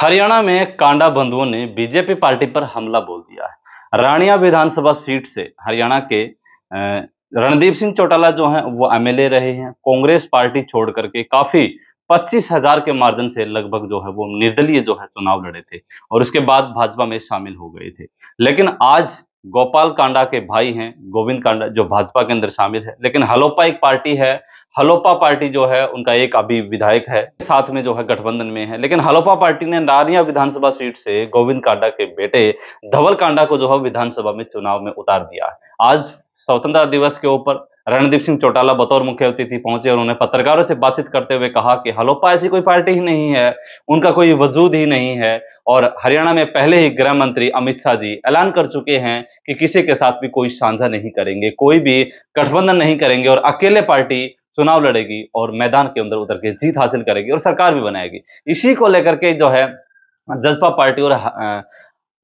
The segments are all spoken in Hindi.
हरियाणा में कांडा बंधुओं ने बीजेपी पार्टी पर हमला बोल दिया है। रानिया विधानसभा सीट से हरियाणा के रणदीप सिंह चौटाला जो हैं वो एमएलए रहे हैं। कांग्रेस पार्टी छोड़ करके काफी 25,000 के मार्जिन से लगभग जो है वो निर्दलीय जो है चुनाव लड़े थे और उसके बाद भाजपा में शामिल हो गए थे। लेकिन आज गोपाल कांडा के भाई हैं गोविंद कांडा जो भाजपा के अंदर शामिल है, लेकिन हलोपा एक पार्टी है। हलोपा पार्टी जो है उनका एक अभी विधायक है, साथ में जो है गठबंधन में है। लेकिन हलोपा पार्टी ने नारिया विधानसभा सीट से गोविंद कांडा के बेटे धवल कांडा को जो है विधानसभा में चुनाव में उतार दिया है। आज स्वतंत्रता दिवस के ऊपर रणदीप सिंह चौटाला बतौर मुख्य अतिथि पहुंचे और उन्होंने पत्रकारों से बातचीत करते हुए कहा कि हलोपा ऐसी कोई पार्टी ही नहीं है, उनका कोई वजूद ही नहीं है। और हरियाणा में पहले ही गृह मंत्री अमित शाह जी ऐलान कर चुके हैं कि किसी के साथ भी कोई साझा नहीं करेंगे, कोई भी गठबंधन नहीं करेंगे और अकेले पार्टी चुनाव लड़ेगी और मैदान के अंदर उतर के जीत हासिल करेगी और सरकार भी बनाएगी। इसी को लेकर के जो है जसपा पार्टी और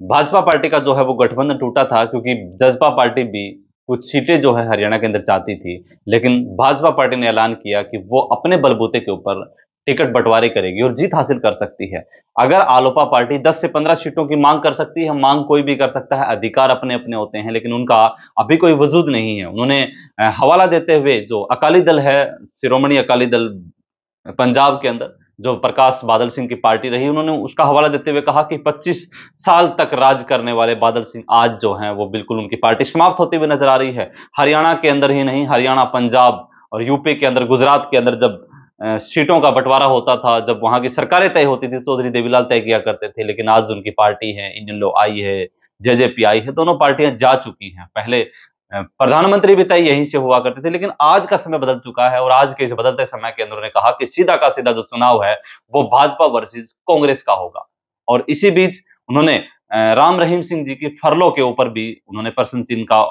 भाजपा पार्टी का जो है वो गठबंधन टूटा था, क्योंकि जसपा पार्टी भी कुछ सीटें जो है हरियाणा के अंदर चाहती थी, लेकिन भाजपा पार्टी ने ऐलान किया कि वो अपने बलबूते के ऊपर टिकट बंटवारे करेगी और जीत हासिल कर सकती है। अगर आलोपा पार्टी 10 से 15 सीटों की मांग कर सकती है, मांग कोई भी कर सकता है, अधिकार अपने अपने होते हैं, लेकिन उनका अभी कोई वजूद नहीं है। उन्होंने हवाला देते हुए जो अकाली दल है, शिरोमणि अकाली दल पंजाब के अंदर जो प्रकाश बादल सिंह की पार्टी रही, उन्होंने उसका हवाला देते हुए कहा कि 25 साल तक राज करने वाले बादल सिंह आज जो हैं वो बिल्कुल उनकी पार्टी समाप्त होती हुई नजर आ रही है। हरियाणा के अंदर ही नहीं, हरियाणा, पंजाब और यूपी के अंदर, गुजरात के अंदर जब सीटों का बंटवारा होता था, जब वहां की सरकारें तय होती थी, चौधरी देवीलाल तय किया करते थे। लेकिन आज उनकी पार्टी है, इंडियन लो आई है, जेजेपी आई है, दोनों पार्टियां जा चुकी हैं। पहले प्रधानमंत्री भी तय यहीं से हुआ करते थे, लेकिन आज का समय बदल चुका है और आज के इस बदलते समय के अंदर उन्होंने कहा कि सीधा का सीधा जो चुनाव है वो भाजपा वर्सेस कांग्रेस का होगा। और इसी बीच उन्होंने राम रहीम सिंह जी की फरलो के ऊपर भी उन्होंने प्रश्न चिन्ह का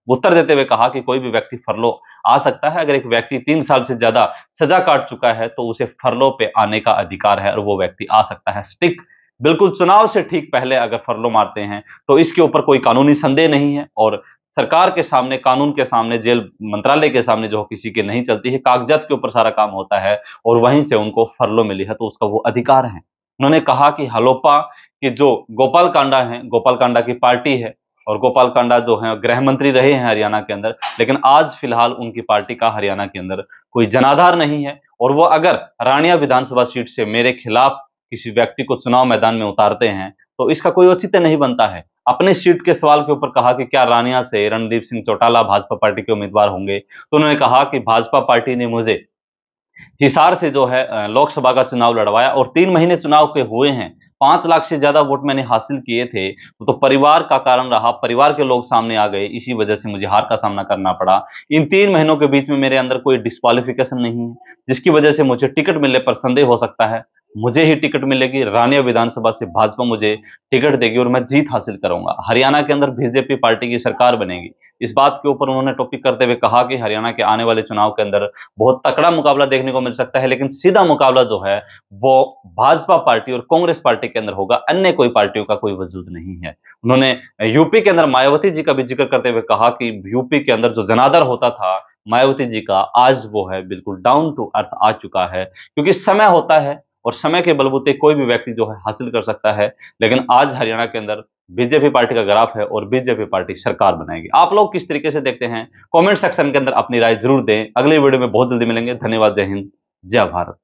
उत्तर देते हुए कहा कि कोई भी व्यक्ति फरलो आ सकता है। अगर एक व्यक्ति 3 साल से ज्यादा सजा काट चुका है तो उसे फरलो पे आने का अधिकार है और वो व्यक्ति आ सकता है। स्टिक बिल्कुल चुनाव से ठीक पहले अगर फरलो मारते हैं तो इसके ऊपर कोई कानूनी संदेह नहीं है और सरकार के सामने, कानून के सामने, जेल मंत्रालय के सामने जो किसी के नहीं चलती है, कागजात के ऊपर सारा काम होता है और वहीं से उनको फरलो मिली है तो उसका वो अधिकार है। उन्होंने कहा कि हलोपा के जो गोपाल कांडा है, गोपाल कांडा की पार्टी है और गोपाल कांडा जो है गृह मंत्री रहे हैं हरियाणा के अंदर, लेकिन आज फिलहाल उनकी पार्टी का हरियाणा के अंदर कोई जनाधार नहीं है और वो अगर रानिया विधानसभा सीट से मेरे खिलाफ किसी व्यक्ति को चुनाव मैदान में उतारते हैं तो इसका कोई औचित्य नहीं बनता है। अपने सीट के सवाल के ऊपर कहा कि क्या रानिया से रणदीप सिंह चौटाला भाजपा पार्टी के उम्मीदवार होंगे, तो उन्होंने कहा कि भाजपा पार्टी ने मुझे हिसार से जो है लोकसभा का चुनाव लड़वाया और 3 महीने चुनाव के हुए हैं, 5 लाख से ज्यादा वोट मैंने हासिल किए थे, तो परिवार का कारण रहा, परिवार के लोग सामने आ गए, इसी वजह से मुझे हार का सामना करना पड़ा। इन 3 महीनों के बीच में मेरे अंदर कोई डिस्क्वालिफिकेशन नहीं है, जिसकी वजह से मुझे टिकट मिलने पर संदेह हो सकता है। मुझे ही टिकट मिलेगी, रानिया विधानसभा से भाजपा मुझे टिकट देगी और मैं जीत हासिल करूंगा। हरियाणा के अंदर बीजेपी पार्टी की सरकार बनेगी। इस बात के ऊपर उन्होंने टॉपिक करते हुए कहा कि हरियाणा के आने वाले चुनाव के अंदर बहुत तकड़ा मुकाबला देखने को मिल सकता है, लेकिन सीधा मुकाबला जो है वो भाजपा पार्टी और कांग्रेस पार्टी के अंदर होगा, अन्य कोई पार्टियों का कोई वजूद नहीं है। उन्होंने यूपी के अंदर मायावती जी का भी जिक्र करते हुए कहा कि यूपी के अंदर जो जनादर होता था मायावती जी का, आज वो है बिल्कुल डाउन टू अर्थ आ चुका है, क्योंकि समय होता है और समय के बलबूते कोई भी व्यक्ति जो है हासिल कर सकता है। लेकिन आज हरियाणा के अंदर बीजेपी पार्टी का ग्राफ है और बीजेपी पार्टी सरकार बनाएगी। आप लोग किस तरीके से देखते हैं, कमेंट सेक्शन के अंदर अपनी राय जरूर दें। अगली वीडियो में बहुत जल्दी मिलेंगे। धन्यवाद। जय हिंद, जय भारत।